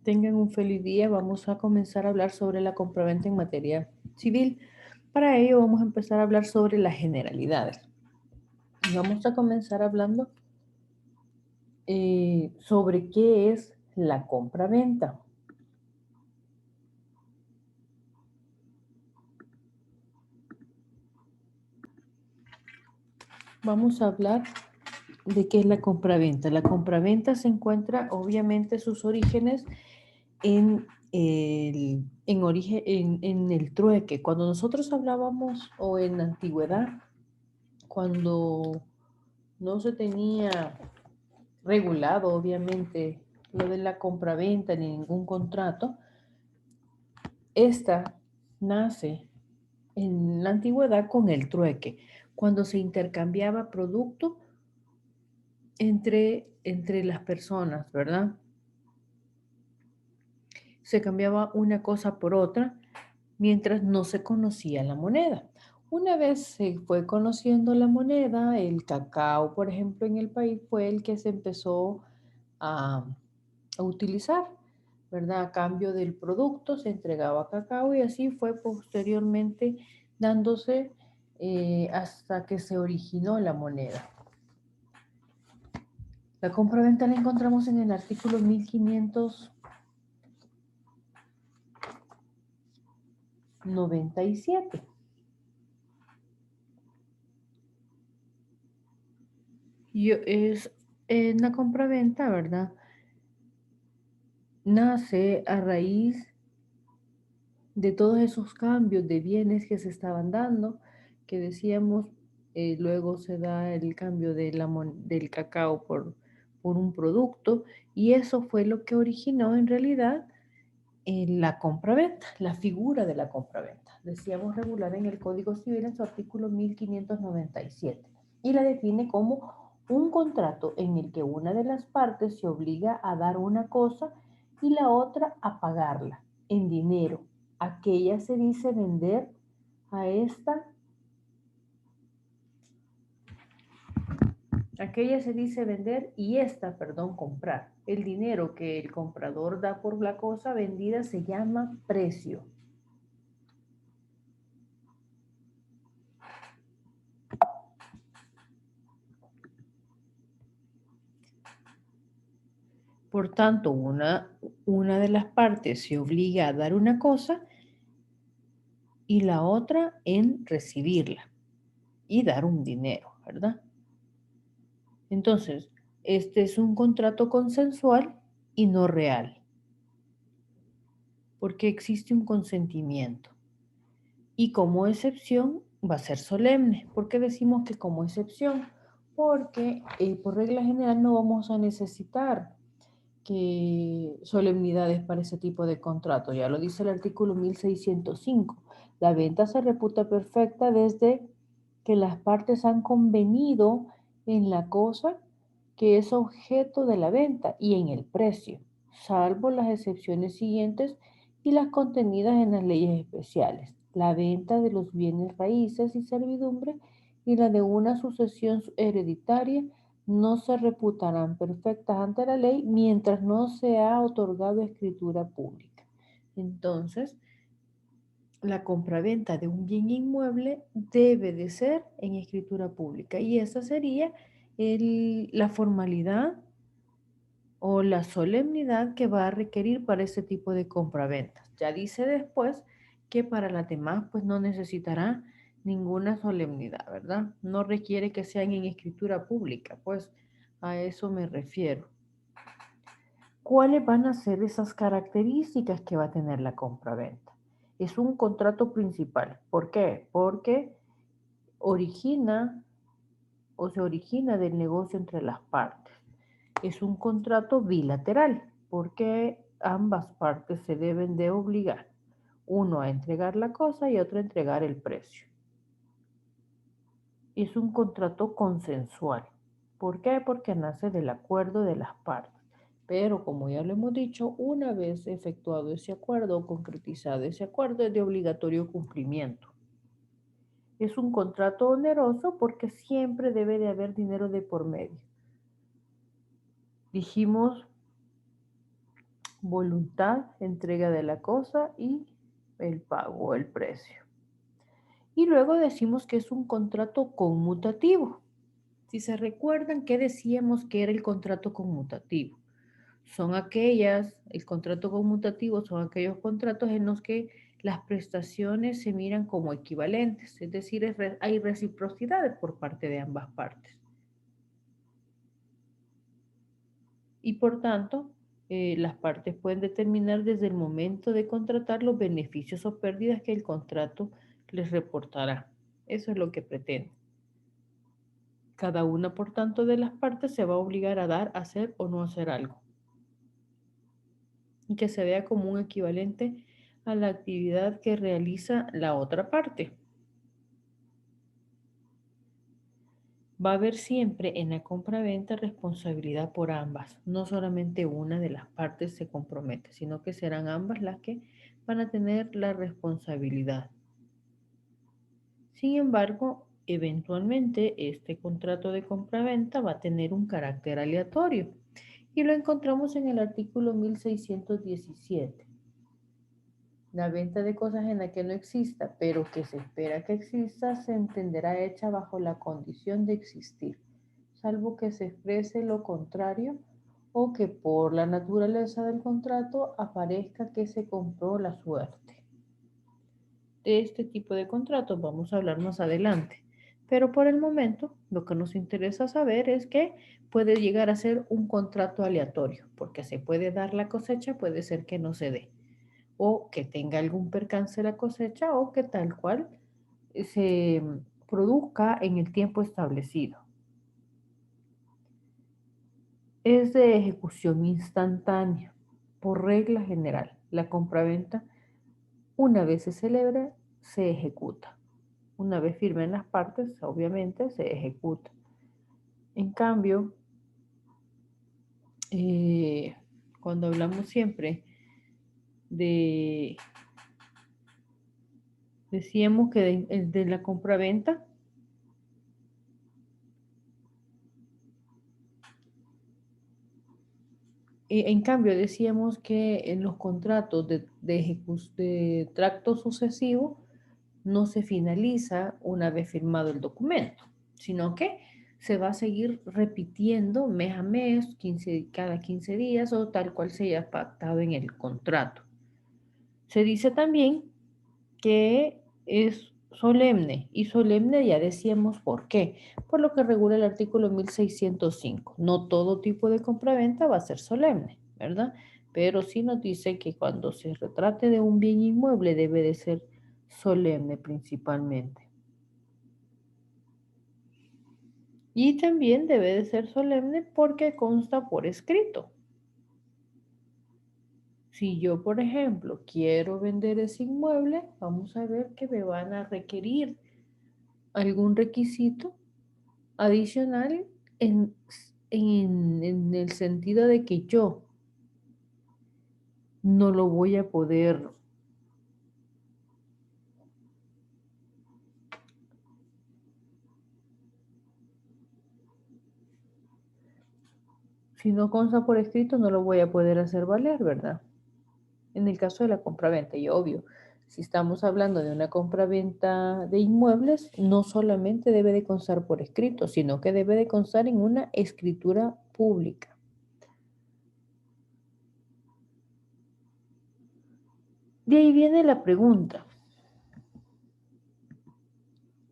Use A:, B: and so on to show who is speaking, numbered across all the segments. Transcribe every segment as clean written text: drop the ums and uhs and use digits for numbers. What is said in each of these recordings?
A: Tengan un feliz día. Vamos a comenzar a hablar sobre la compraventa en materia civil. Para ello vamos a empezar a hablar sobre las generalidades. Y vamos a comenzar hablando sobre qué es la compraventa. Vamos a hablar de qué es la compraventa. La compraventa se encuentra, obviamente, sus orígenes en el trueque. Cuando nosotros hablábamos, o en la antigüedad, cuando no se tenía regulado, obviamente, lo de la compraventa ni ningún contrato, esta nace en la antigüedad con el trueque, cuando se intercambiaba producto entre las personas, ¿verdad? Se cambiaba una cosa por otra mientras no se conocía la moneda. Una vez se fue conociendo la moneda, el cacao, por ejemplo, en el país fue el que se empezó a, a utilizar, ¿verdad? A cambio del producto se entregaba cacao y así fue posteriormente dándose hasta que se originó la moneda. La compraventa la encontramos en el artículo 1597. Y es en la compraventa, ¿verdad? Nace a raíz de todos esos cambios de bienes que se estaban dando, que decíamos, luego se da el cambio del cacao por un producto, y eso fue lo que originó en realidad la compraventa, la figura de la compraventa. Decíamos regular en el Código Civil en su artículo 1597 y la define como un contrato en el que una de las partes se obliga a dar una cosa y la otra a pagarla en dinero. Aquella se dice vender a esta, aquella se dice vender y esta, perdón, comprar. El dinero que el comprador da por la cosa vendida se llama precio. Por tanto, una de las partes se obliga a dar una cosa y la otra en recibirla y dar un dinero, ¿verdad? Entonces, este es un contrato consensual y no real, porque existe un consentimiento. Y como excepción va a ser solemne. ¿Por qué decimos que como excepción? Porque por regla general no vamos a necesitar que solemnidades para ese tipo de contrato. Ya lo dice el artículo 1605. La venta se reputa perfecta desde que las partes han convenido en la cosa que es objeto de la venta y en el precio, salvo las excepciones siguientes y las contenidas en las leyes especiales. La venta de los bienes raíces y servidumbre y la de una sucesión hereditaria no se reputarán perfectas ante la ley mientras no se ha otorgado escritura pública. Entonces, la compraventa de un bien inmueble debe de ser en escritura pública y esa sería la formalidad o la solemnidad que va a requerir para ese tipo de compraventas. Ya dice después que para las demás pues no necesitará ninguna solemnidad, ¿verdad? No requiere que sean en escritura pública, pues a eso me refiero. ¿Cuáles van a ser esas características que va a tener la compraventa? Es un contrato principal. ¿Por qué? Porque origina o se origina del negocio entre las partes. Es un contrato bilateral porque ambas partes se deben de obligar, uno a entregar la cosa y otro a entregar el precio. Es un contrato consensual. ¿Por qué? Porque nace del acuerdo de las partes. Pero como ya lo hemos dicho, una vez efectuado ese acuerdo o concretizado ese acuerdo es de obligatorio cumplimiento. Es un contrato oneroso porque siempre debe de haber dinero de por medio. Dijimos voluntad, entrega de la cosa y el pago o el precio. Y luego decimos que es un contrato conmutativo. Si se recuerdan, ¿qué decíamos que era el contrato conmutativo? El contrato conmutativo son aquellos contratos en los que las prestaciones se miran como equivalentes, es decir, hay reciprocidad por parte de ambas partes. Y por tanto, las partes pueden determinar desde el momento de contratar los beneficios o pérdidas que el contrato les reportará. Eso es lo que pretende. Cada una, por tanto, de las partes se va a obligar a dar, hacer o no hacer algo. Y que se vea como un equivalente a la actividad que realiza la otra parte. Va a haber siempre en la compra-venta responsabilidad por ambas. No solamente una de las partes se compromete, sino que serán ambas las que van a tener la responsabilidad. Sin embargo, eventualmente este contrato de compra-venta va a tener un carácter aleatorio y lo encontramos en el artículo 1617. La venta de cosas en la que no exista, pero que se espera que exista, se entenderá hecha bajo la condición de existir, salvo que se exprese lo contrario o que por la naturaleza del contrato aparezca que se compró la suerte. De este tipo de contratos vamos a hablar más adelante, pero por el momento lo que nos interesa saber es que puede llegar a ser un contrato aleatorio, porque se puede dar la cosecha, puede ser que no se dé o que tenga algún percance la cosecha o que tal cual se produzca en el tiempo establecido. Es de ejecución instantánea. Por regla general, la compraventa, una vez se celebra, se ejecuta. Una vez firmen las partes, obviamente se ejecuta. En cambio, cuando hablamos siempre de decíamos que de la compraventa, en cambio decíamos que en los contratos de tracto sucesivo no se finaliza una vez firmado el documento, sino que se va a seguir repitiendo mes a mes, cada 15 días o tal cual se haya pactado en el contrato. Se dice también que es solemne, y solemne ya decíamos por qué, por lo que regula el artículo 1605. No todo tipo de compraventa va a ser solemne, ¿verdad? Pero sí nos dice que cuando se retrate de un bien inmueble debe de ser solemne principalmente. Y también debe de ser solemne porque consta por escrito. Si yo, por ejemplo, quiero vender ese inmueble, vamos a ver que me van a requerir algún requisito adicional en, en el sentido de que yo no lo voy a poder, si no consta por escrito, no lo voy a poder hacer valer, ¿verdad? En el caso de la compraventa, y obvio, si estamos hablando de una compraventa de inmuebles, no solamente debe de constar por escrito, sino que debe de constar en una escritura pública. De ahí viene la pregunta: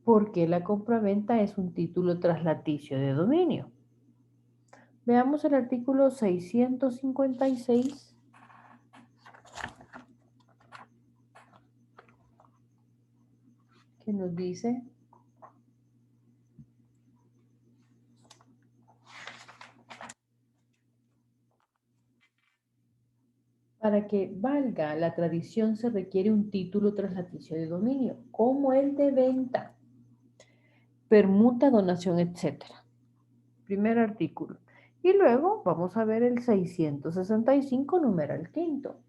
A: ¿por qué la compraventa es un título traslaticio de dominio? Veamos el artículo 656, que nos dice: para que valga la tradición se requiere un título traslaticio de dominio, como el de venta, permuta, donación, etc. Primer artículo. Y luego vamos a ver el 665, numeral quinto.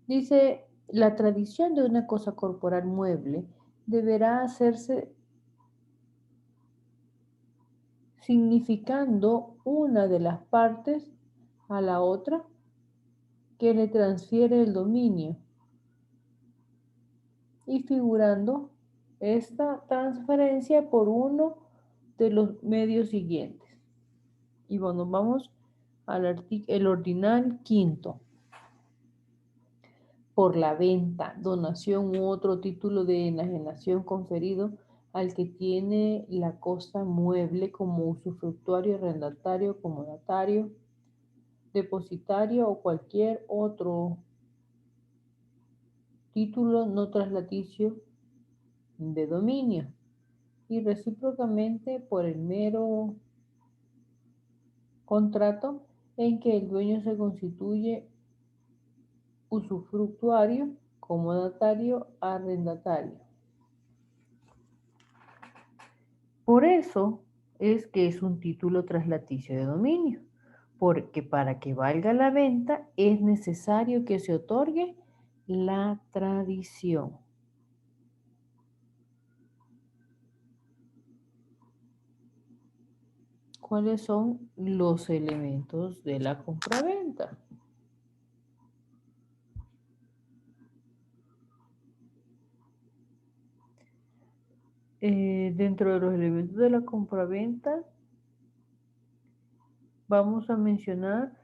A: Dice: la tradición de una cosa corporal mueble deberá hacerse significando una de las partes a la otra que le transfiere el dominio y figurando esta transferencia por uno de los medios siguientes. Y bueno, vamos al el ordinal quinto. Por la venta, donación u otro título de enajenación conferido al que tiene la cosa mueble como usufructuario, arrendatario, comodatario, depositario o cualquier otro título no traslaticio de dominio, y recíprocamente por el mero contrato en que el dueño se constituye usufructuario, comodatario, arrendatario. Por eso es que es un título traslaticio de dominio, porque para que valga la venta es necesario que se otorgue la tradición. ¿Cuáles son los elementos de la compraventa? Dentro de los elementos de la compraventa vamos a mencionar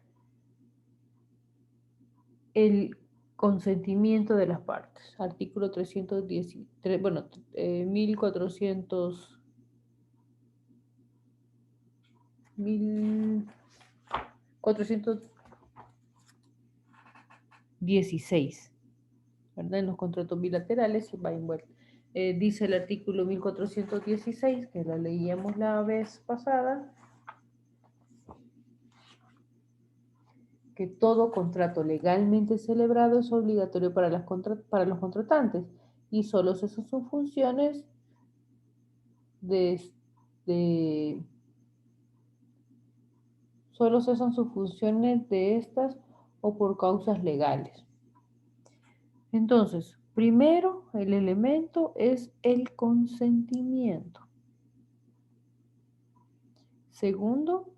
A: el consentimiento de las partes. Artículo 310, bueno, 1416, ¿verdad? En los contratos bilaterales va envuelto. Dice el artículo 1416, que lo leíamos la vez pasada, que todo contrato legalmente celebrado es obligatorio para los contratantes y solo cesan sus funciones solo cesan sus funciones de estas o por causas legales. Entonces, primero, el elemento es el consentimiento. Segundo,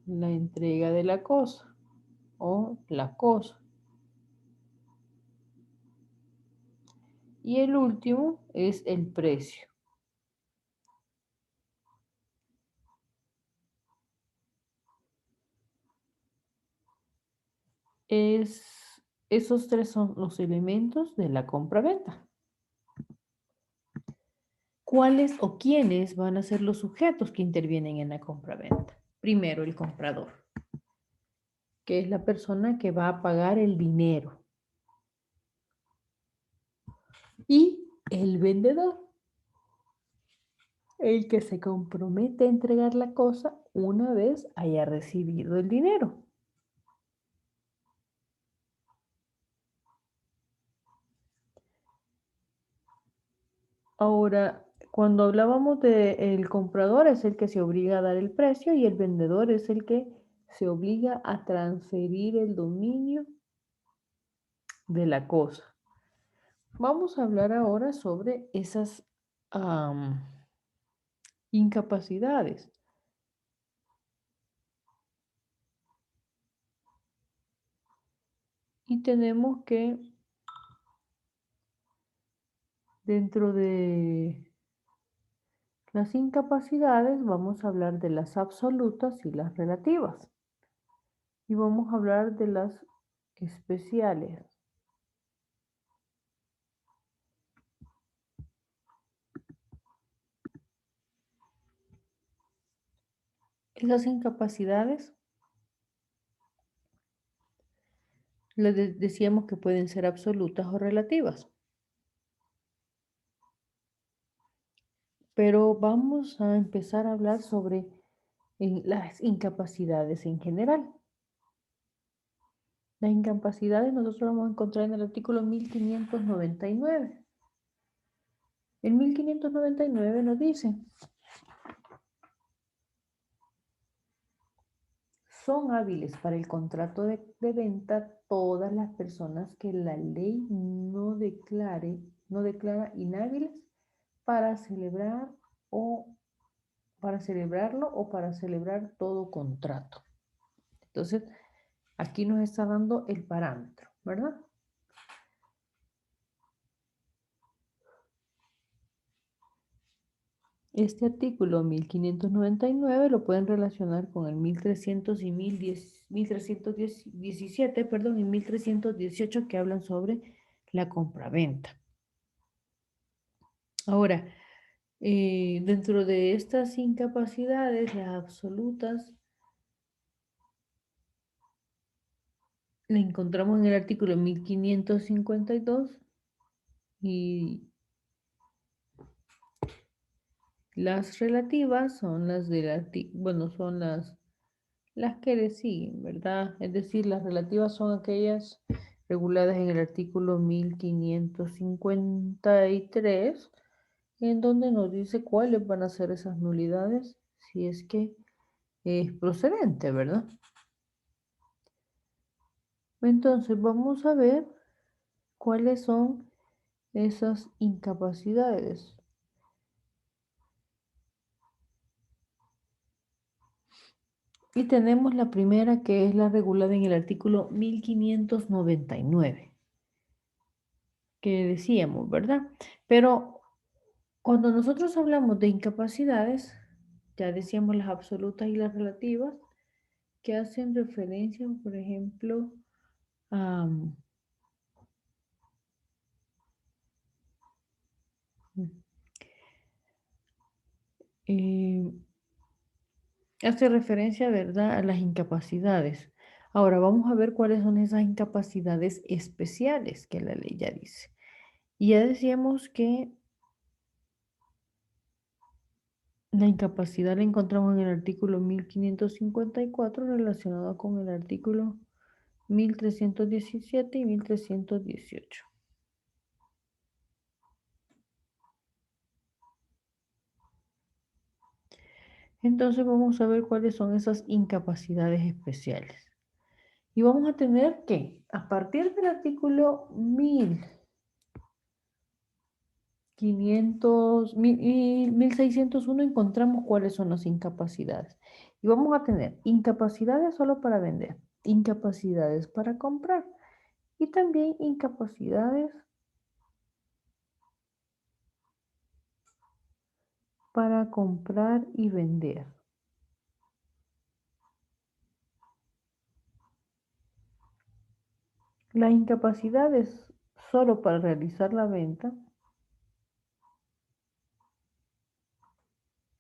A: la entrega de la cosa o la cosa. Y el último es el precio. Esos tres son los elementos de la compra-venta. ¿Cuáles o quiénes van a ser los sujetos que intervienen en la compra-venta? Primero, el comprador, que es la persona que va a pagar el dinero. Y el vendedor, el que se compromete a entregar la cosa una vez haya recibido el dinero. Ahora, cuando hablábamos del comprador es el que se obliga a dar el precio y el vendedor es el que se obliga a transferir el dominio de la cosa. Vamos a hablar ahora sobre esas incapacidades. Y tenemos que, dentro de las incapacidades, vamos a hablar de las absolutas y las relativas. Y vamos a hablar de las especiales. Esas incapacidades, les decíamos que pueden ser absolutas o relativas. Pero vamos a empezar a hablar sobre las incapacidades en general. Las incapacidades nosotros las vamos a encontrar en el artículo 1599. El 1599 nos dice: son hábiles para el contrato de venta todas las personas que la ley no declara inhábiles para celebrar o para celebrarlo o para celebrar todo contrato. Entonces, aquí nos está dando el parámetro, ¿verdad? Este artículo 1599 lo pueden relacionar con el 1300 y 1317, perdón, y 1318 que hablan sobre la compraventa. Ahora, dentro de estas incapacidades, las absolutas, la encontramos en el artículo 1552 y las relativas son las del artículo, bueno, son las que le siguen, ¿verdad? Es decir, las relativas son aquellas reguladas en el artículo 1553, en donde nos dice cuáles van a ser esas nulidades, si es que es procedente, ¿verdad? Entonces, vamos a ver cuáles son esas incapacidades. Y tenemos la primera, que es la regulada en el artículo 1599, que decíamos, ¿verdad? Pero cuando nosotros hablamos de incapacidades, ya decíamos las absolutas y las relativas, que hacen referencia, por ejemplo, a... hace referencia, ¿verdad?, a las incapacidades. Ahora vamos a ver cuáles son esas incapacidades especiales que la ley ya dice. Y ya decíamos que la incapacidad la encontramos en el artículo 1554 relacionado con el artículo 1317 y 1318. Entonces vamos a ver cuáles son esas incapacidades especiales. Y vamos a tener que, a partir del artículo 1601 encontramos cuáles son las incapacidades. Y vamos a tener incapacidades solo para vender, incapacidades para comprar y también incapacidades para comprar y vender. Las incapacidades solo para realizar la venta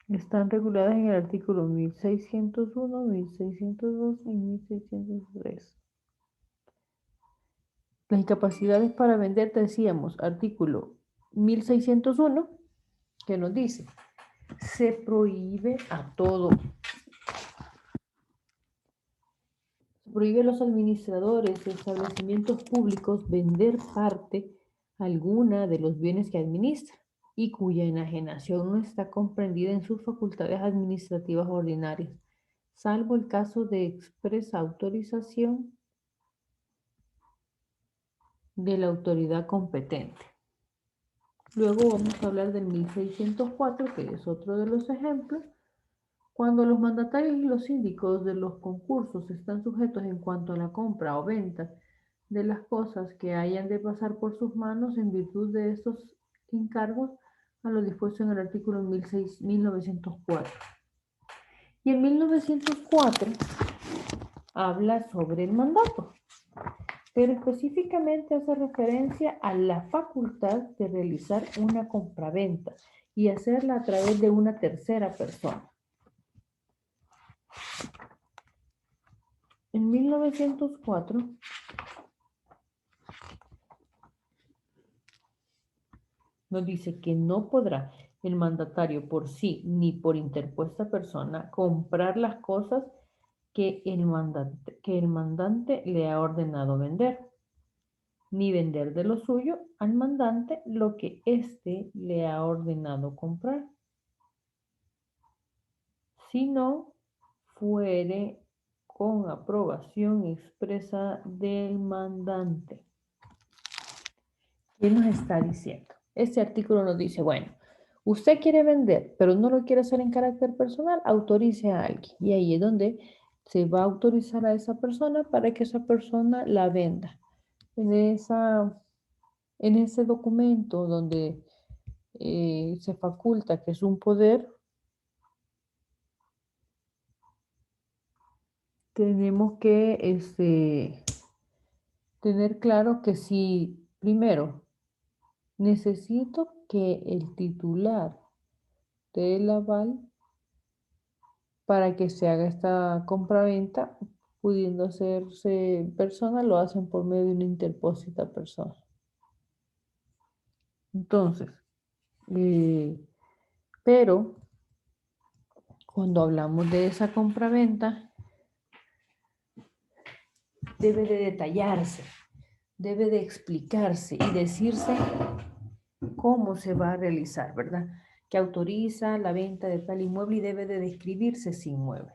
A: están reguladas en el artículo 1601, 1602 y 1603. Las incapacidades para vender, decíamos, artículo 1601, que nos dice, se prohíbe a todo. Se prohíbe a los administradores de establecimientos públicos vender parte alguna de los bienes que administran y cuya enajenación no está comprendida en sus facultades administrativas ordinarias, salvo el caso de expresa autorización de la autoridad competente. Luego vamos a hablar del 1604, que es otro de los ejemplos. Cuando los mandatarios y los síndicos de los concursos están sujetos en cuanto a la compra o venta de las cosas que hayan de pasar por sus manos en virtud de estos encargos a lo dispuesto en el artículo 1904. Y en 1904 habla sobre el mandato, pero específicamente hace referencia a la facultad de realizar una compraventa y hacerla a través de una tercera persona. En 1904 nos dice que no podrá el mandatario por sí ni por interpuesta persona comprar las cosas que el mandante le ha ordenado vender, ni vender de lo suyo al mandante lo que éste le ha ordenado comprar, si no fuere con aprobación expresa del mandante. ¿Qué nos está diciendo? Este artículo nos dice, bueno, Usted quiere vender, pero no lo quiere hacer en carácter personal, autorice a alguien. Y ahí es donde se va a autorizar a esa persona para que esa persona la venda. En ese documento donde se faculta que es un poder, tenemos que tener claro que si, primero, necesito que el titular del aval para que se haga esta compraventa, pudiendo hacerse persona, lo hacen por medio de una interpósita persona. Entonces, pero cuando hablamos de esa compraventa, debe de detallarse, debe de explicarse y decirse cómo se va a realizar, ¿verdad? Que autoriza la venta de tal inmueble y debe de describirse ese inmueble.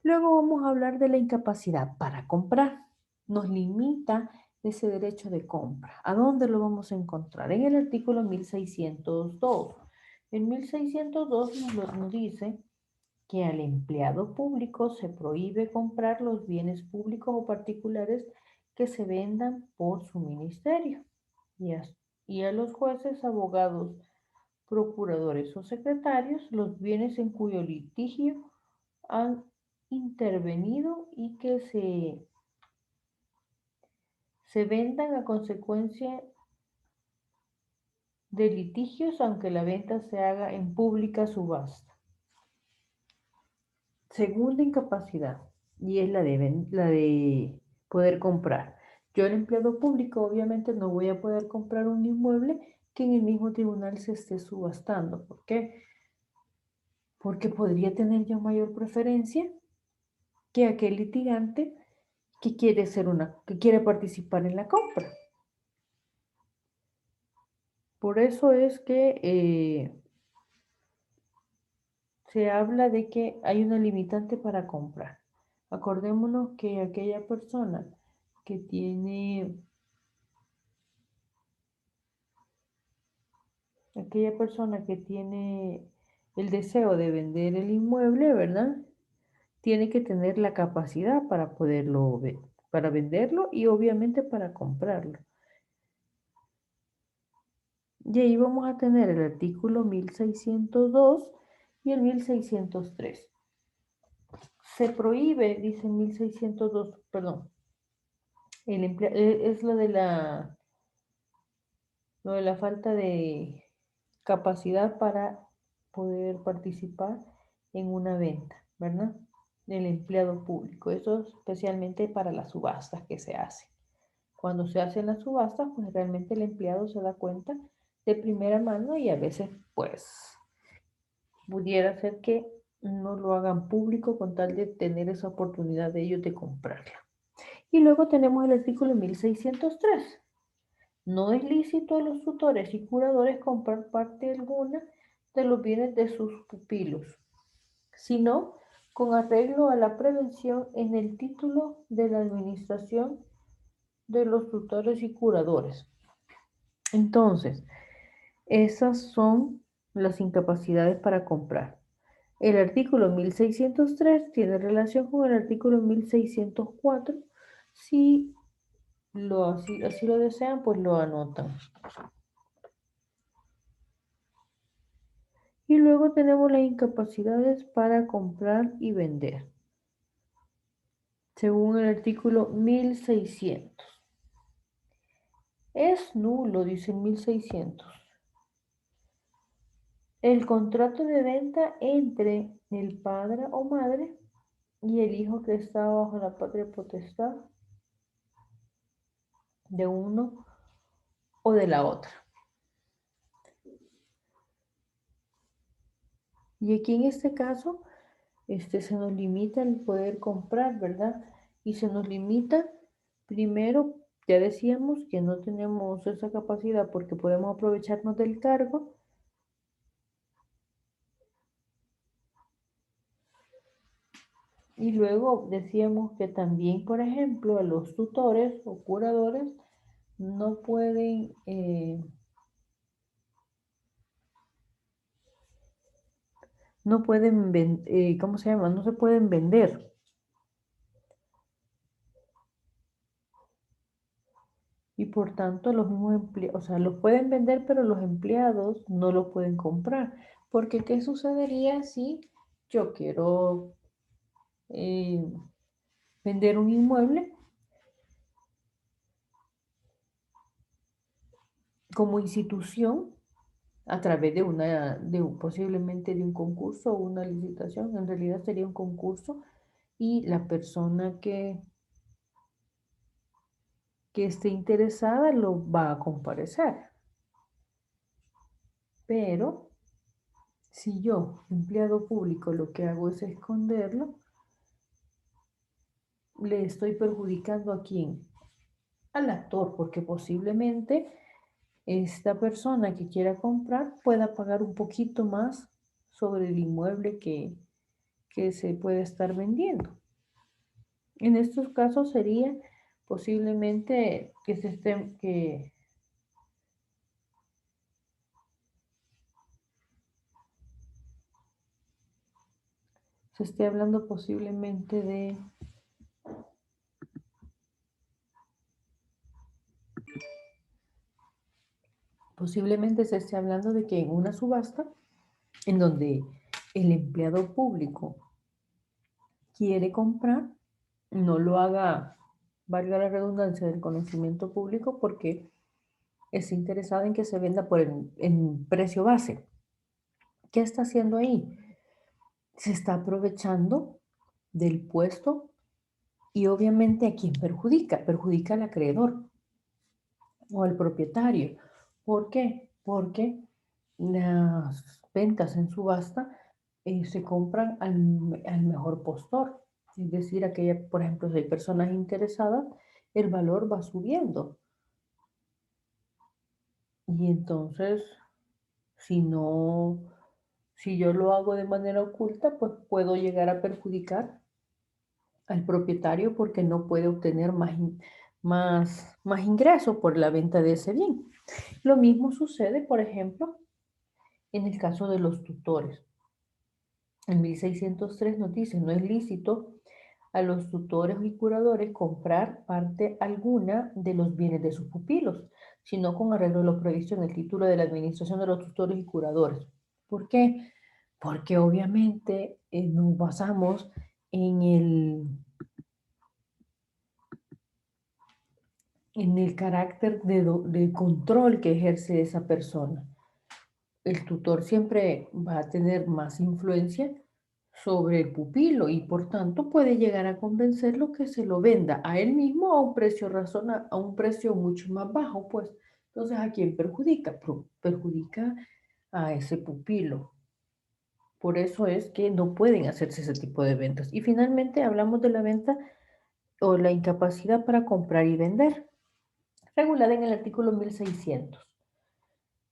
A: Luego vamos a hablar de la incapacidad para comprar. Nos limita ese derecho de compra. ¿A dónde lo vamos a encontrar? En el artículo 1602. En 1602 nos dice que al empleado público se prohíbe comprar los bienes públicos o particulares que se vendan por su ministerio. Y a los jueces, abogados, procuradores o secretarios los bienes en cuyo litigio han intervenido y que se vendan a consecuencia de litigios, aunque la venta se haga en pública subasta. Segunda incapacidad, y es la de poder comprar. Yo, el empleado público, obviamente no voy a poder comprar un inmueble que en el mismo tribunal se esté subastando. ¿Por qué? Porque podría tener yo mayor preferencia que aquel litigante que quiere participar en la compra. Por eso es que se habla de que hay una limitante para comprar. Acordémonos que que tiene, aquella persona que tiene el deseo de vender el inmueble, ¿verdad? Tiene que tener la capacidad para poderlo para venderlo y obviamente para comprarlo. Y ahí vamos a tener el artículo 1602 y el 1603. Se prohíbe, dice 1602, perdón, es lo de la falta de capacidad para poder participar en una venta, ¿verdad? Del empleado público. Eso es especialmente para las subastas que se hacen. Cuando se hacen las subastas, pues realmente el empleado se da cuenta de primera mano y a veces, pues, pudiera ser que no lo hagan público con tal de tener esa oportunidad de ellos de comprarla. Y luego tenemos el artículo 1603. No es lícito a los tutores y curadores comprar parte alguna de los bienes de sus pupilos, sino con arreglo a la prevención en el título de la administración de los tutores y curadores. Entonces, esas son las incapacidades para comprar. El artículo 1603 tiene relación con el artículo 1604. Si así lo desean, pues lo anotan. Y luego tenemos las incapacidades para comprar y vender, según el artículo 1600. Es nulo, dice el 1600, el contrato de venta entre el padre o madre y el hijo que está bajo la patria potestad de uno o de la otra. Y aquí en este caso, se nos limita el poder comprar, ¿verdad? Y se nos limita, primero, ya decíamos que no tenemos esa capacidad porque podemos aprovecharnos del cargo. Y luego decíamos que también, por ejemplo, a los tutores o curadores no pueden no pueden, ¿cómo se llama? No se pueden vender. Y por tanto, los mismos empleados, o sea, los pueden vender, pero los empleados no lo pueden comprar. Porque, ¿qué sucedería si yo quiero eh, vender un inmueble como institución a través de posiblemente de un concurso o una licitación? En realidad sería un concurso y la persona que esté interesada lo va a comparecer. Pero si yo, empleado público, lo que hago es esconderlo, le estoy perjudicando ¿a quién? Al actor, porque posiblemente esta persona que quiera comprar pueda pagar un poquito más sobre el inmueble que se puede estar vendiendo. En estos casos sería posiblemente se esté hablando posiblemente se esté hablando de que en una subasta en donde el empleado público quiere comprar, no lo haga, valga la redundancia, del conocimiento público, porque es interesado en que se venda en precio base. ¿Qué está haciendo ahí? Se está aprovechando del puesto y obviamente a quién perjudica. Perjudica al acreedor o al propietario. ¿Por qué? Porque las ventas en subasta se compran al mejor postor. Es decir, por ejemplo, si hay personas interesadas, el valor va subiendo. Y entonces, si no, si yo lo hago de manera oculta, pues puedo llegar a perjudicar al propietario porque no puede obtener más ingresos por la venta de ese bien. Lo mismo sucede, por ejemplo, en el caso de los tutores. En 1603 nos dice, no es lícito a los tutores y curadores comprar parte alguna de los bienes de sus pupilos, sino con arreglo de lo previsto en el título de la administración de los tutores y curadores. ¿Por qué? Porque obviamente nos basamos en el carácter de control que ejerce esa persona. El tutor siempre va a tener más influencia sobre el pupilo y por tanto puede llegar a convencerlo que se lo venda a él mismo a un precio a un precio mucho más bajo, pues. Entonces, ¿a quién perjudica? Perjudica a ese pupilo. Por eso es que no pueden hacerse ese tipo de ventas. Y finalmente hablamos de la venta o la incapacidad para comprar y vender, regulada en el artículo 1600.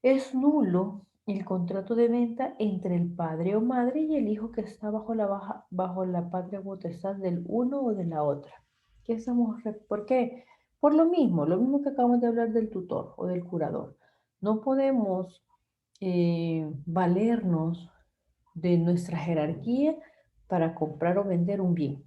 A: Es nulo el contrato de venta entre el padre o madre y el hijo que está bajo la patria potestad del uno o de la otra. ¿Por qué? Por lo mismo que acabamos de hablar del tutor o del curador. No podemos valernos de nuestra jerarquía para comprar o vender un bien.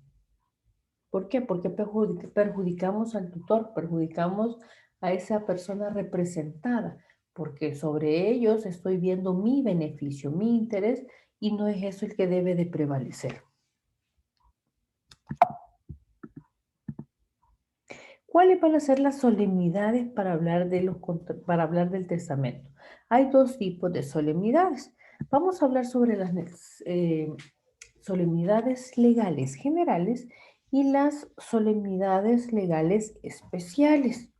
A: ¿Por qué? Porque perjudicamos al tutor, perjudicamos a esa persona representada, porque sobre ellos estoy viendo mi beneficio, mi interés, y no es eso el que debe de prevalecer. ¿Cuáles van a ser las solemnidades para hablar del testamento? Hay dos tipos de solemnidades. Vamos a hablar sobre las solemnidades legales generales y las solemnidades legales especiales.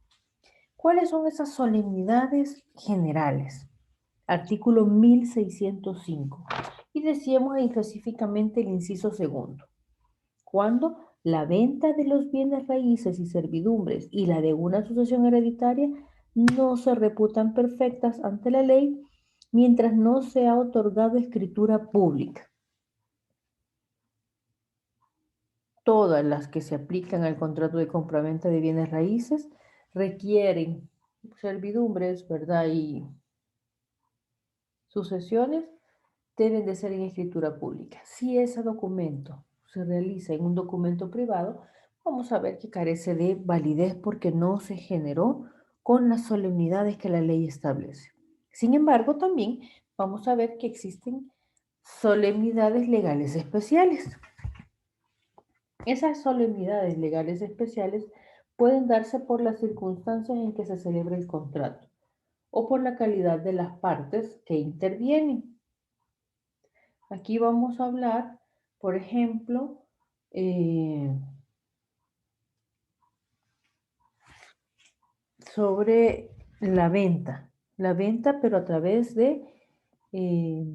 A: ¿Cuáles son esas solemnidades generales? Artículo 1605. Y decíamos ahí específicamente el inciso segundo. Cuando la venta de los bienes raíces y servidumbres y la de una sucesión hereditaria no se reputan perfectas ante la ley mientras no se ha otorgado escritura pública. Todas las que se aplican al contrato de compraventa de bienes raíces requieren servidumbres, ¿verdad? Y sucesiones deben de ser en escritura pública. Si ese documento se realiza en un documento privado, vamos a ver que carece de validez porque no se generó con las solemnidades que la ley establece. Sin embargo, también vamos a ver que existen solemnidades legales especiales. Esas solemnidades legales especiales pueden darse por las circunstancias en que se celebra el contrato o por la calidad de las partes que intervienen. Aquí vamos a hablar, por ejemplo, sobre la venta, pero a través eh,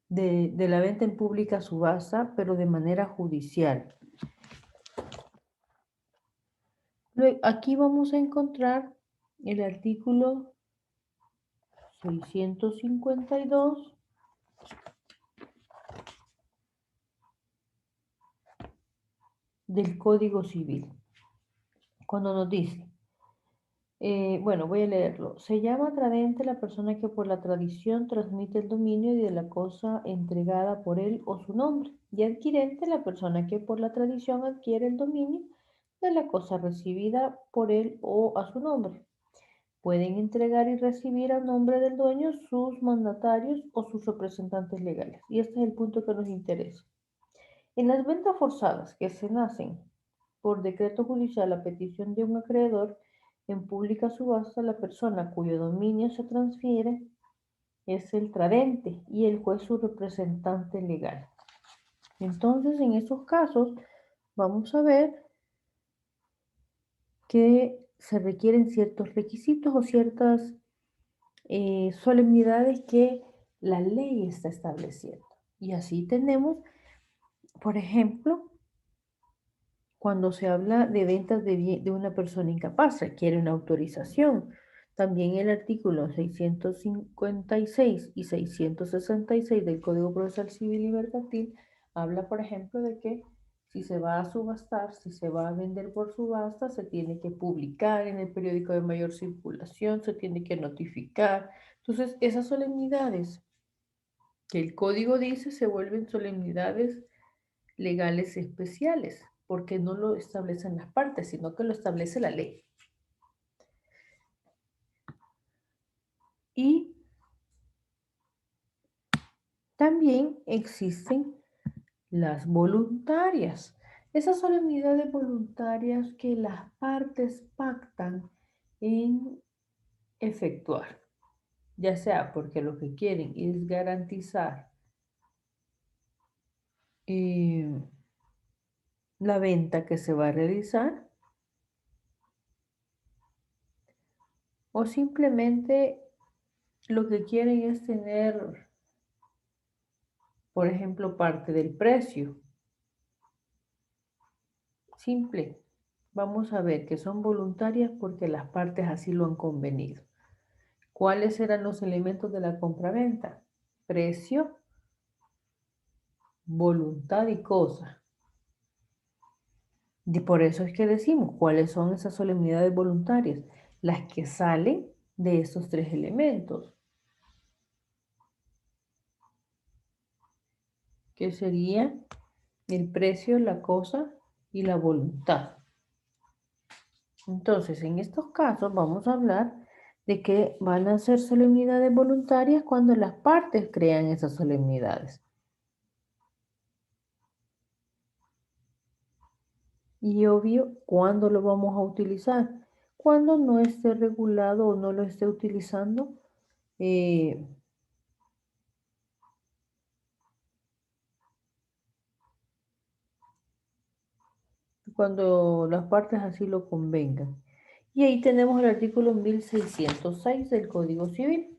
A: de la venta en pública subasta, pero de manera judicial. Aquí vamos a encontrar el artículo 652 del Código Civil, cuando nos dice, bueno, voy a leerlo. Se llama tradente la persona que por la tradición transmite el dominio de la cosa entregada por él o su nombre, y adquirente la persona que por la tradición adquiere el dominio de la cosa recibida por él o a su nombre. Pueden entregar y recibir a nombre del dueño sus mandatarios o sus representantes legales. Y este es el punto que nos interesa. En las ventas forzadas que se nacen por decreto judicial a petición de un acreedor, en pública subasta, la persona cuyo dominio se transfiere es el tradente y el juez su representante legal. Entonces, en esos casos, vamos a ver que se requieren ciertos requisitos o ciertas solemnidades que la ley está estableciendo. Y así tenemos, por ejemplo, cuando se habla de ventas de una persona incapaz, requiere una autorización. También el artículo 656 y 666 del Código Procesal Civil y Mercantil habla, por ejemplo, de que si se va a subastar, si se va a vender por subasta, se tiene que publicar en el periódico de mayor circulación, se tiene que notificar. Entonces, esas solemnidades que el código dice se vuelven solemnidades legales especiales, porque no lo establecen las partes, sino que lo establece la ley. Y también existen las voluntarias. Esas solemnidades voluntarias que las partes pactan en efectuar, ya sea porque lo que quieren es garantizar la venta que se va a realizar o simplemente lo que quieren es tener, por ejemplo, parte del precio. Simple. Vamos a ver que son voluntarias porque las partes así lo han convenido. ¿Cuáles eran los elementos de la compraventa? Precio, voluntad y cosa. Y por eso es que decimos cuáles son esas solemnidades voluntarias, las que salen de esos tres elementos, que sería el precio, la cosa y la voluntad. Entonces, en estos casos vamos a hablar de que van a ser solemnidades voluntarias cuando las partes crean esas solemnidades. Y obvio, ¿cuándo lo vamos a utilizar? Cuando no esté regulado o no lo esté utilizando, cuando las partes así lo convengan. Y ahí tenemos el artículo 1606 del Código Civil.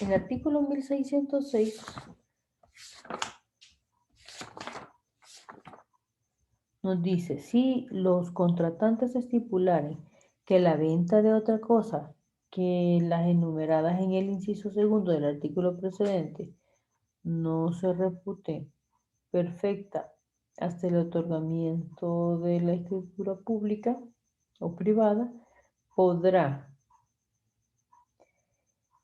A: El artículo 1606 nos dice, si los contratantes estipularen que la venta de otra cosa que las enumeradas en el inciso segundo del artículo precedente no se repute perfecta hasta el otorgamiento de la escritura pública o privada, podrá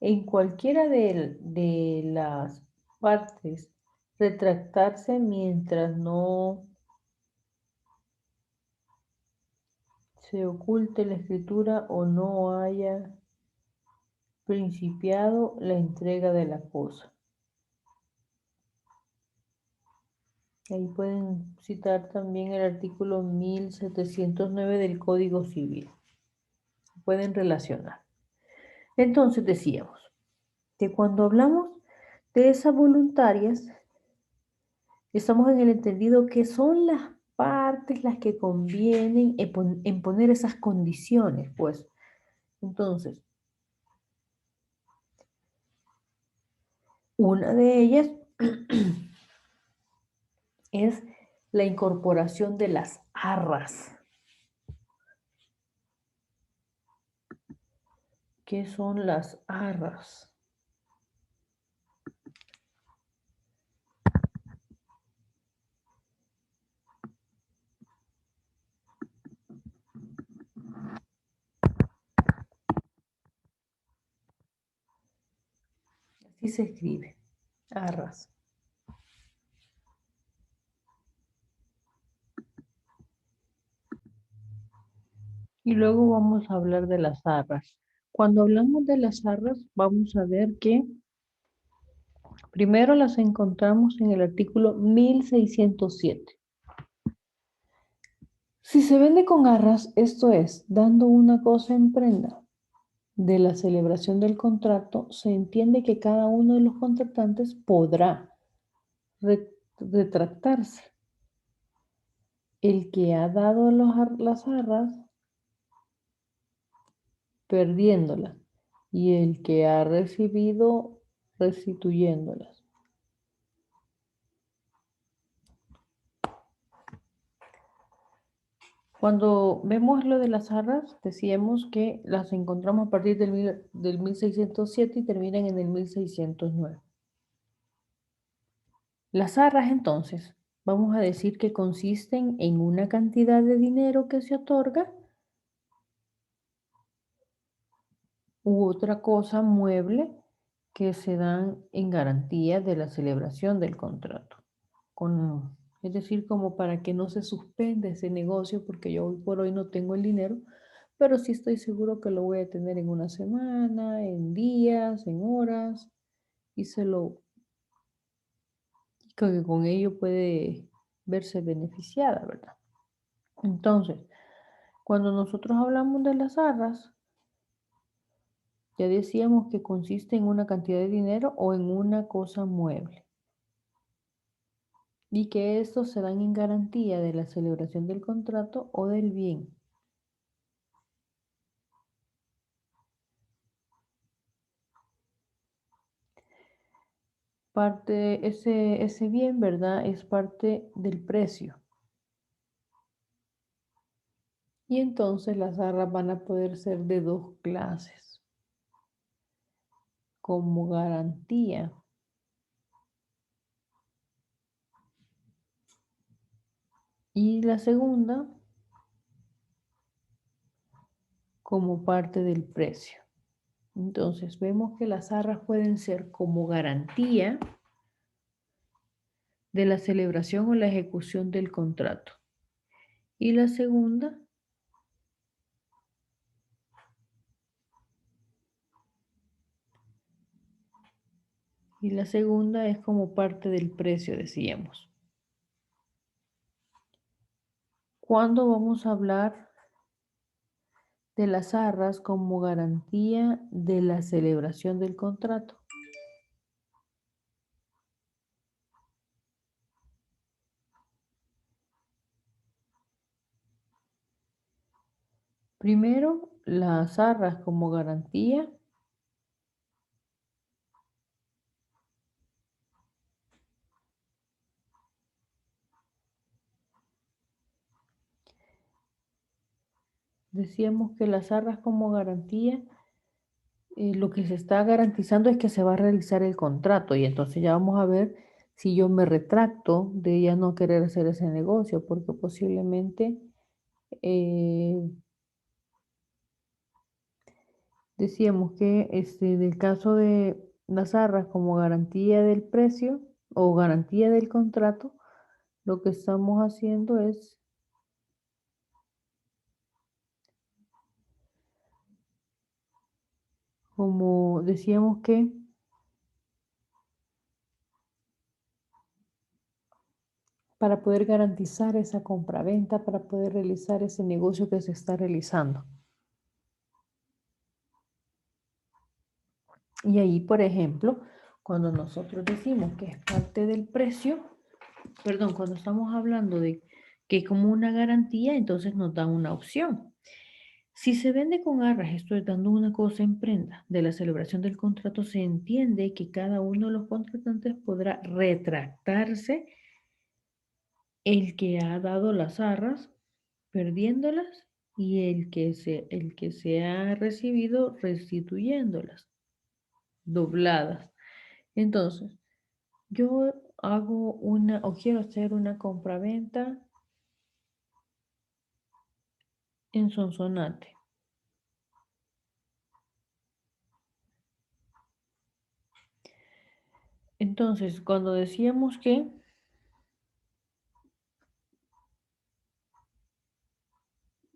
A: en cualquiera de las partes retractarse mientras no se oculte la escritura o no haya principiado la entrega de la cosa. Ahí pueden citar también el artículo 1709 del Código Civil. Pueden relacionar. Entonces decíamos que cuando hablamos de esas voluntarias, estamos en el entendido que son las partes las que convienen en poner esas condiciones, pues. Entonces, una de ellas es la incorporación de las arras. ¿Qué son las arras? Así se escribe, arras. Y luego vamos a hablar de las arras. Cuando hablamos de las arras, vamos a ver que primero las encontramos en el artículo 1607. Si se vende con arras, esto es, dando una cosa en prenda de la celebración del contrato, se entiende que cada uno de los contratantes podrá retractarse. El que ha dado las arras, perdiéndolas, y el que ha recibido, restituyéndolas. Cuando vemos lo de las arras, decíamos que las encontramos a partir del 1607 y terminan en el 1609. Las arras, entonces, vamos a decir que consisten en una cantidad de dinero que se otorga u otra cosa mueble que se dan en garantía de la celebración del contrato. Es decir, como para que no se suspenda ese negocio porque yo hoy por hoy no tengo el dinero, pero sí estoy seguro que lo voy a tener en una semana, en días, en horas, y que con ello puede verse beneficiada, ¿verdad? Entonces, cuando nosotros hablamos de las arras, ya decíamos que consiste en una cantidad de dinero o en una cosa mueble, y que estos se dan en garantía de la celebración del contrato o del bien. Ese bien, ¿verdad? Es parte del precio. Y entonces las arras van a poder ser de dos clases. Como garantía y la segunda como parte del precio. Entonces vemos que las arras pueden ser como garantía de la celebración o la ejecución del contrato. Y la segunda es como parte del precio, decíamos. ¿Cuándo vamos a hablar de las arras como garantía de la celebración del contrato? Primero, las arras como garantía decíamos que las arras como garantía, lo que se está garantizando es que se va a realizar el contrato y entonces ya vamos a ver si yo me retracto de ya no querer hacer ese negocio, porque posiblemente Decíamos que del caso de las arras como garantía del precio o garantía del contrato, lo que estamos haciendo es, como decíamos que para poder garantizar esa compraventa, para poder realizar ese negocio que se está realizando. Y ahí, por ejemplo, cuando nosotros decimos que es parte del precio, perdón, cuando estamos hablando de que es como una garantía, entonces nos dan una opción. Si se vende con arras, esto es dando una cosa en prenda de la celebración del contrato, se entiende que cada uno de los contratantes podrá retractarse el que ha dado las arras, perdiéndolas, y el que se ha recibido restituyéndolas, dobladas. Entonces, yo hago una o quiero hacer una compraventa en Sonsonate. Entonces, cuando decíamos que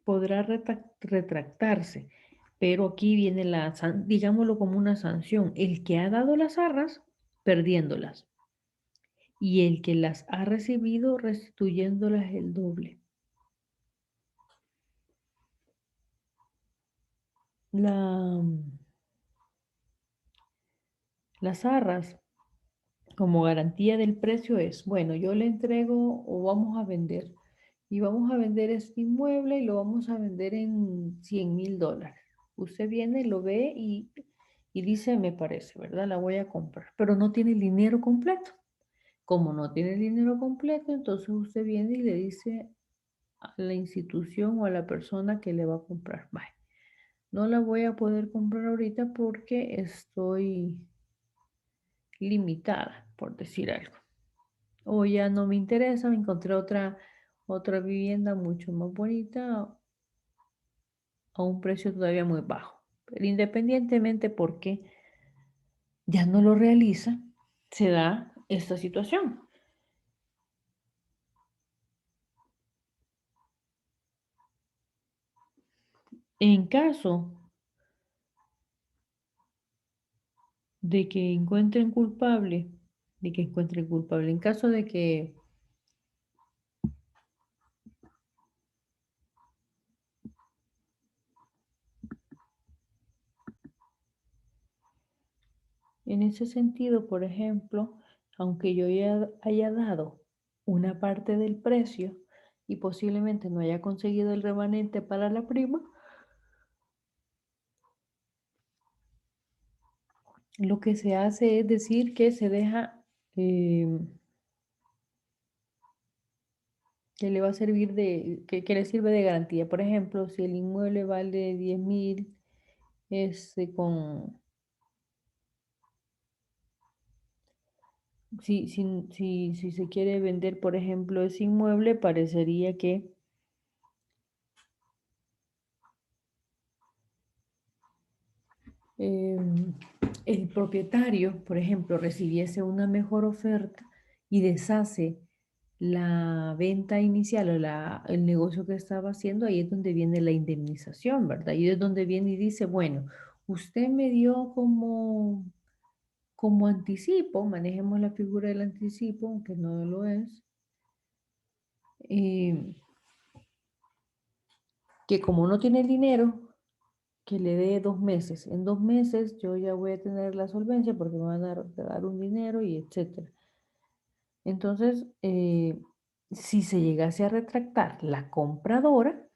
A: podrá retractarse, pero aquí viene digámoslo como una sanción, el que ha dado las arras perdiéndolas y el que las ha recibido restituyéndolas el doble. La, las arras como garantía del precio es, bueno, yo le entrego o vamos a vender y vamos a vender este inmueble y lo vamos a vender en $100,000. Usted viene, lo ve y dice, me parece, ¿verdad? La voy a comprar, pero no tiene el dinero completo. Como no tiene el dinero completo, entonces usted viene y le dice a la institución o a la persona que le va a comprar, vaya, no la voy a poder comprar ahorita porque estoy limitada, por decir algo. O ya no me interesa, me encontré otra vivienda mucho más bonita a un precio todavía muy bajo. Pero independientemente porque ya no lo realiza, se da esta situación. En caso de que encuentren culpable, en caso de que en ese sentido, por ejemplo, aunque yo ya haya dado una parte del precio y posiblemente no haya conseguido el remanente para la prima, lo que se hace es decir que se deja, que le va a servir que le sirve de garantía. Por ejemplo, si el inmueble vale 10,000, con, si se quiere vender, por ejemplo, ese inmueble, parecería que em, el propietario, por ejemplo, recibiese una mejor oferta y deshace la venta inicial o el negocio que estaba haciendo, ahí es donde viene la indemnización, ¿verdad? Ahí es donde viene y dice, bueno, usted me dio como anticipo, manejemos la figura del anticipo, aunque no lo es, eh, que como no tiene el dinero, que le dé 2 meses. En 2 meses yo ya voy a tener la solvencia porque me van a dar un dinero y etcétera. Entonces, si se llegase a retractar la compradora,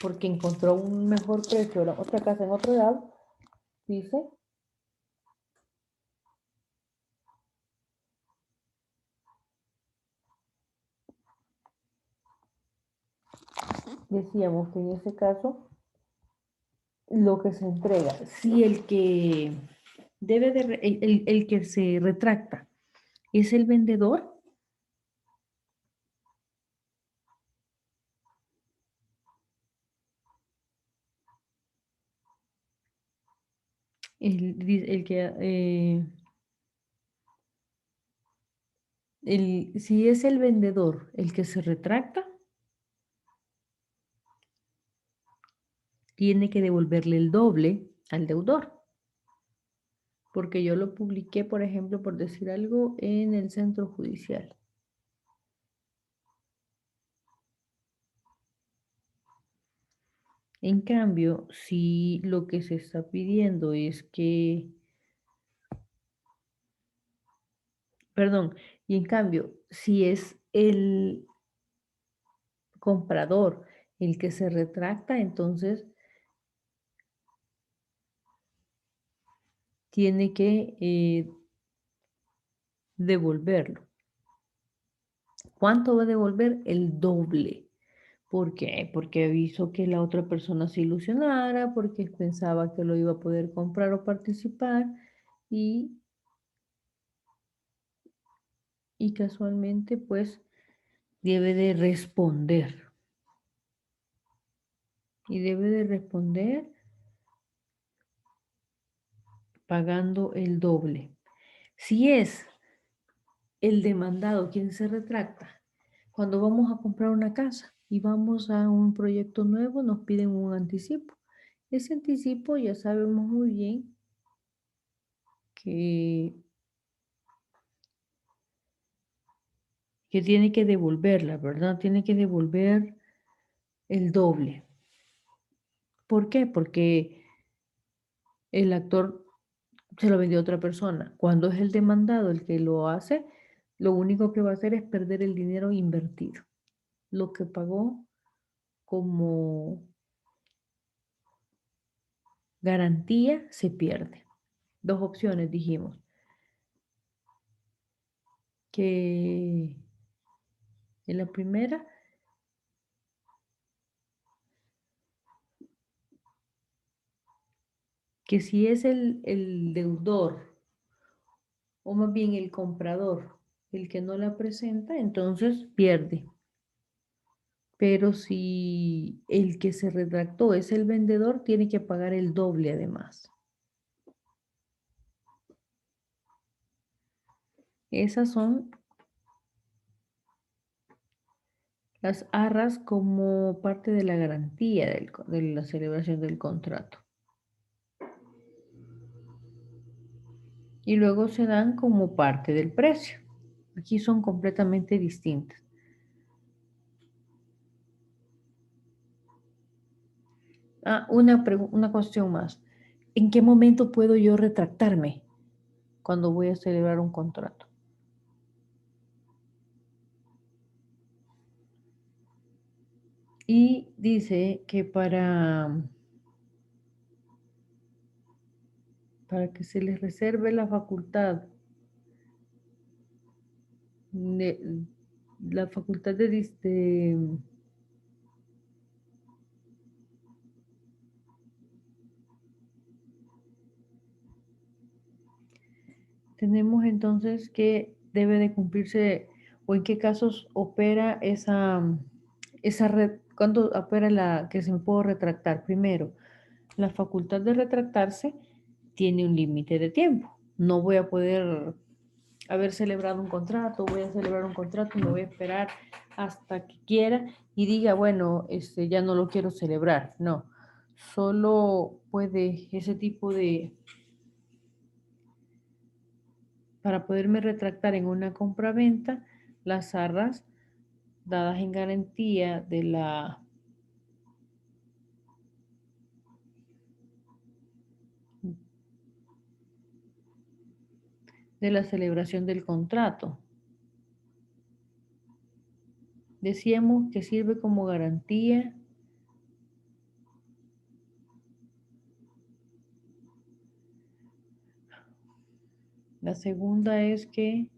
A: porque encontró un mejor precio, otra casa en otro lado, dice, decíamos que en ese caso, lo que se entrega, si el que debe de, el que se retracta es el vendedor, el que, si es el vendedor el que se retracta, tiene que devolverle el doble al deudor. Porque yo lo publiqué, por ejemplo, por decir algo, en el centro judicial. En cambio, si lo que se está pidiendo es que, perdón, y en cambio, si es el comprador el que se retracta, entonces tiene que devolverlo. ¿Cuánto va a devolver? El doble. ¿Por qué? Porque avisó que la otra persona se ilusionara, porque pensaba que lo iba a poder comprar o participar y casualmente pues debe de responder. Y debe de responder pagando el doble. Si es el demandado quien se retracta, cuando vamos a comprar una casa y vamos a un proyecto nuevo, nos piden un anticipo. Ese anticipo ya sabemos muy bien que tiene que devolverla, ¿verdad? Tiene que devolver el doble. ¿Por qué? Porque el actor se lo vendió a otra persona. Cuando es el demandado el que lo hace, lo único que va a hacer es perder el dinero invertido. Lo que pagó como garantía se pierde. Dos opciones dijimos. Que en la primera, que si es el deudor o más bien el comprador el que no la presenta, entonces pierde. Pero si el que se retractó es el vendedor, tiene que pagar el doble además. Esas son las arras como parte de la garantía de la celebración del contrato. Y luego se dan como parte del precio. Aquí son completamente distintas. Una cuestión más. ¿En qué momento puedo yo retractarme cuando voy a celebrar un contrato? Y dice que para que se les reserve la facultad de, tenemos entonces que debe de cumplirse o en qué casos opera esa red, cuándo opera la que se me puedo retractar. Primero, la facultad de retractarse tiene un límite de tiempo. No voy a poder haber celebrado un contrato, voy a celebrar un contrato y me voy a esperar hasta que quiera y diga, bueno, ya no lo quiero celebrar. No, solo puede ese tipo de, para poderme retractar en una compraventa, las arras dadas en garantía de la celebración del contrato. Decíamos que sirve como garantía la segunda es que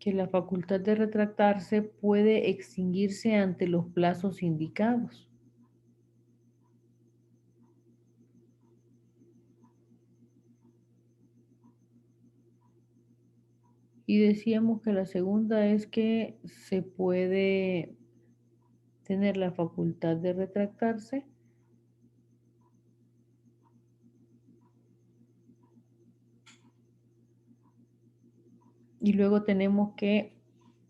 A: la facultad de retractarse puede extinguirse ante los plazos indicados. Y decíamos que la segunda es que se puede tener la facultad de retractarse. Y luego tenemos que,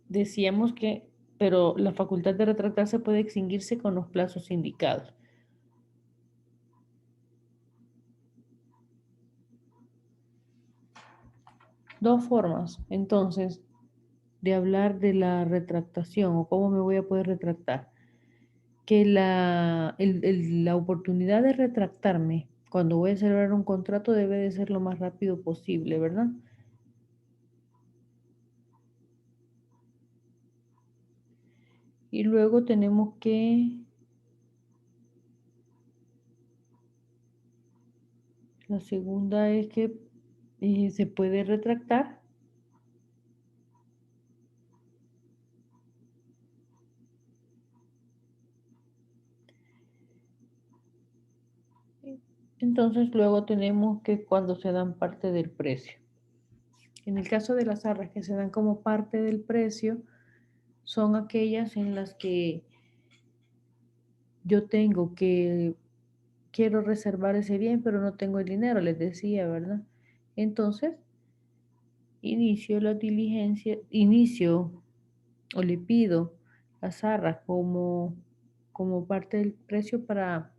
A: decíamos que, pero la facultad de retractarse puede extinguirse con los plazos indicados. Dos formas, entonces, de hablar de la retractación o cómo me voy a poder retractar. Que la oportunidad de retractarme cuando voy a celebrar un contrato debe de ser lo más rápido posible, ¿verdad? Y luego tenemos que, la segunda es que se puede retractar. Entonces luego tenemos que cuando se dan parte del precio. En el caso de las arras que se dan como parte del precio, son aquellas en las que yo tengo que, quiero reservar ese bien, pero no tengo el dinero, les decía, ¿verdad? Entonces, inicio la diligencia, inicio o le pido las arras como parte del precio para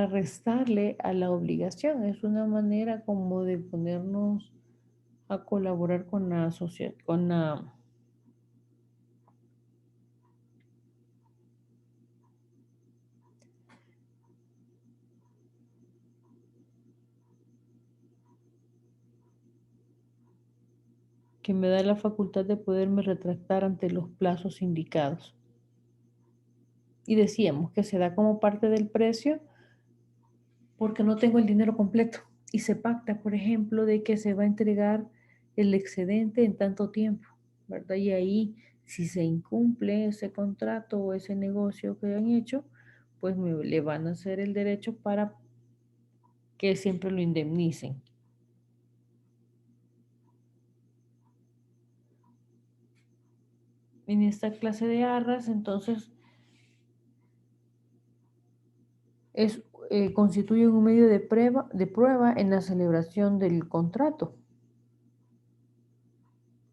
A: restarle a la obligación. Es una manera como de ponernos a colaborar con la sociedad, con la que me da la facultad de poderme retractar ante los plazos indicados. Y decíamos que se da como parte del precio porque no tengo el dinero completo y se pacta, por ejemplo, de que se va a entregar el excedente en tanto tiempo, ¿verdad? Y ahí, si se incumple ese contrato o ese negocio que han hecho, pues le van a hacer el derecho para que siempre lo indemnicen. En esta clase de arras, entonces, es, constituye un medio de prueba en la celebración del contrato.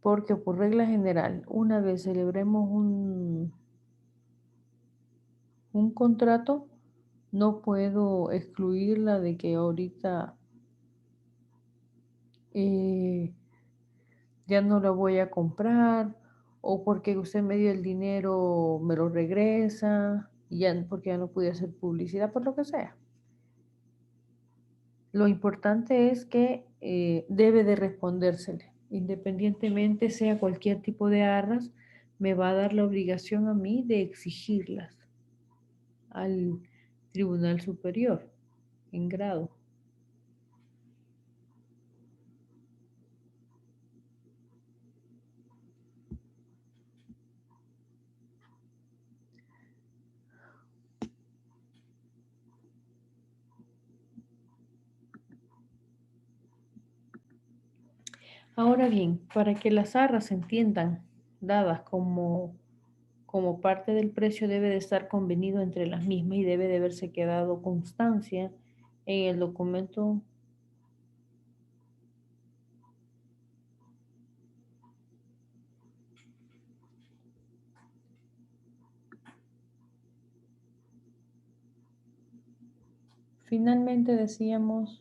A: Porque por regla general, una vez celebremos un contrato, no puedo excluirla de que ahorita eh, ya no la voy a comprar o porque usted me dio el dinero me lo regresa y ya porque ya no pude hacer publicidad por lo que sea. Lo importante es que debe de respondérsele, independientemente sea cualquier tipo de arras, me va a dar la obligación a mí de exigirlas al Tribunal Superior en grado. Ahora bien, para que las arras se entiendan dadas como parte del precio debe de estar convenido entre las mismas y debe de haberse quedado constancia en el documento. Finalmente decíamos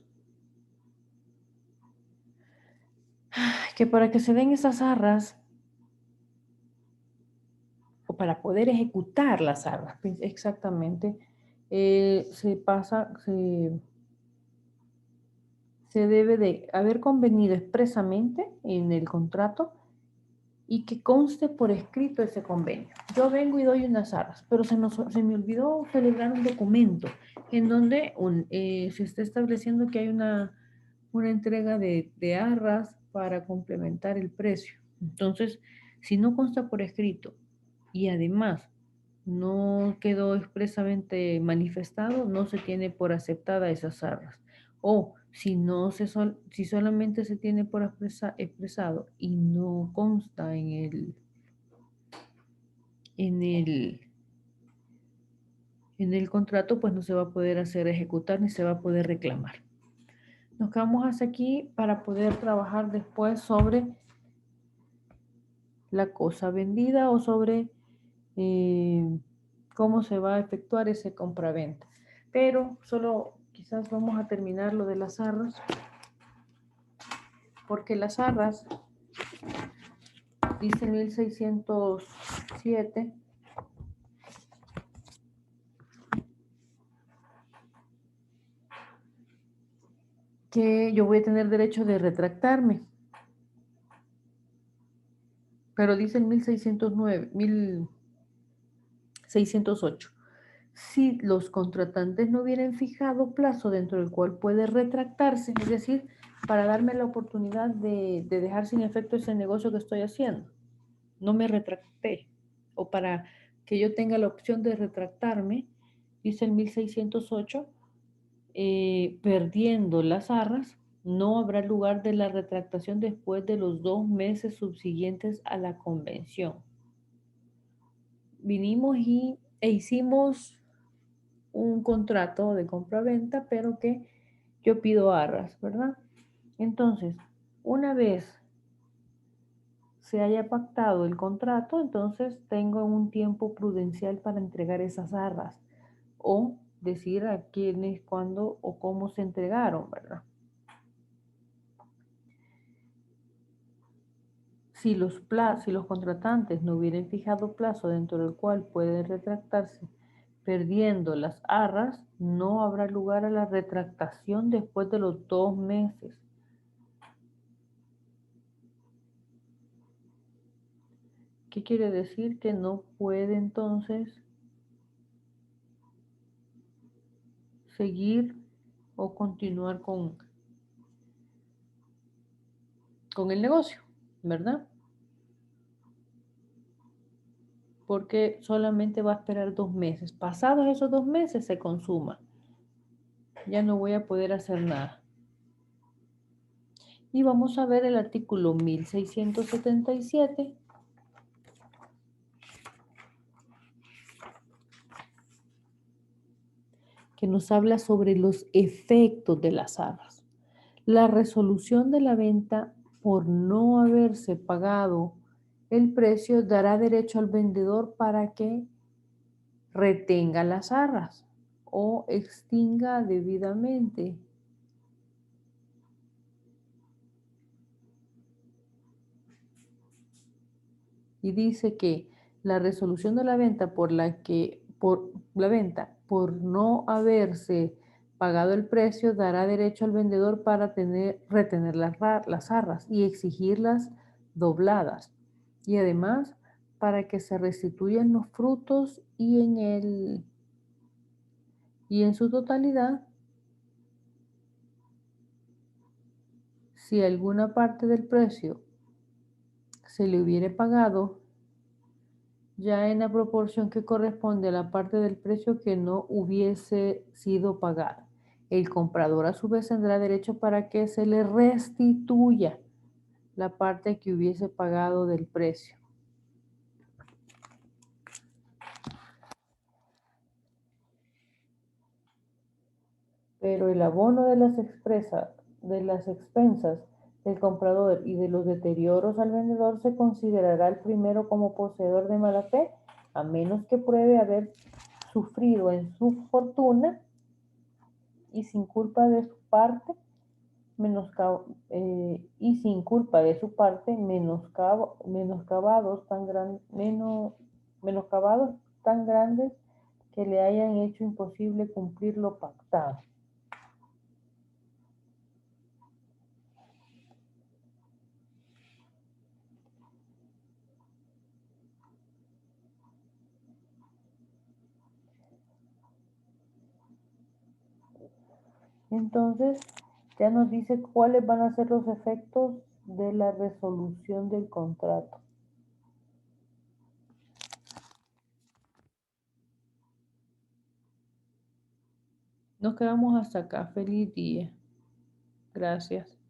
A: que para que se den esas arras o para poder ejecutar las arras, pues, exactamente, se debe de haber convenido expresamente en el contrato y que conste por escrito ese convenio. Yo vengo y doy unas arras, pero se me olvidó celebrar un documento en donde se está estableciendo que hay una entrega de arras para complementar el precio. Entonces, si no consta por escrito y además no quedó expresamente manifestado, no se tiene por aceptada esas arras. O Si solamente se tiene por expresado y no consta en el contrato, pues no se va a poder hacer ejecutar ni se va a poder reclamar. Nos quedamos hasta aquí para poder trabajar después sobre la cosa vendida o sobre cómo se va a efectuar ese compraventa. Pero solo quizás vamos a terminar lo de las arras, porque las arras, dice 1607, que yo voy a tener derecho de retractarme. Pero dice en 1608. Si los contratantes no hubieran fijado plazo dentro del cual puede retractarse, es decir, para darme la oportunidad de dejar sin efecto ese negocio que estoy haciendo, no me retracté, o para que yo tenga la opción de retractarme, dice el 1608, perdiendo las arras, no habrá lugar de la retractación después de los 2 meses subsiguientes a la convención. Vinimos e hicimos un contrato de compra-venta, pero que yo pido arras, ¿verdad? Entonces, una vez se haya pactado el contrato, entonces tengo un tiempo prudencial para entregar esas arras o decir a quiénes, cuándo o cómo se entregaron, ¿verdad? Si los contratantes no hubieran fijado plazo dentro del cual pueden retractarse, perdiendo las arras, no habrá lugar a la retractación después de los 2 meses. ¿Qué quiere decir? Que no puede entonces seguir o continuar con el negocio, ¿verdad? Porque solamente va a esperar 2 meses. Pasados esos 2 meses se consuma. Ya no voy a poder hacer nada. Y vamos a ver el artículo 1677, que nos habla sobre los efectos de las arras. La resolución de la venta por no haberse pagado el precio dará derecho al vendedor para que retenga las arras o extinga debidamente. Y dice que la resolución de la venta por no haberse pagado el precio dará derecho al vendedor para retener las arras y exigirlas dobladas. Y además para que se restituyan los frutos y en su totalidad, si alguna parte del precio se le hubiere pagado ya en la proporción que corresponde a la parte del precio que no hubiese sido pagada. El comprador a su vez tendrá derecho para que se le restituya la parte que hubiese pagado del precio. Pero el abono de las expensas del comprador y de los deterioros al vendedor se considerará el primero como poseedor de mala fe, a menos que pruebe haber sufrido en su fortuna y sin culpa de su parte menoscabados tan grandes que le hayan hecho imposible cumplir lo pactado. Entonces, ya nos dice cuáles van a ser los efectos de la resolución del contrato. Nos quedamos hasta acá. Feliz día. Gracias.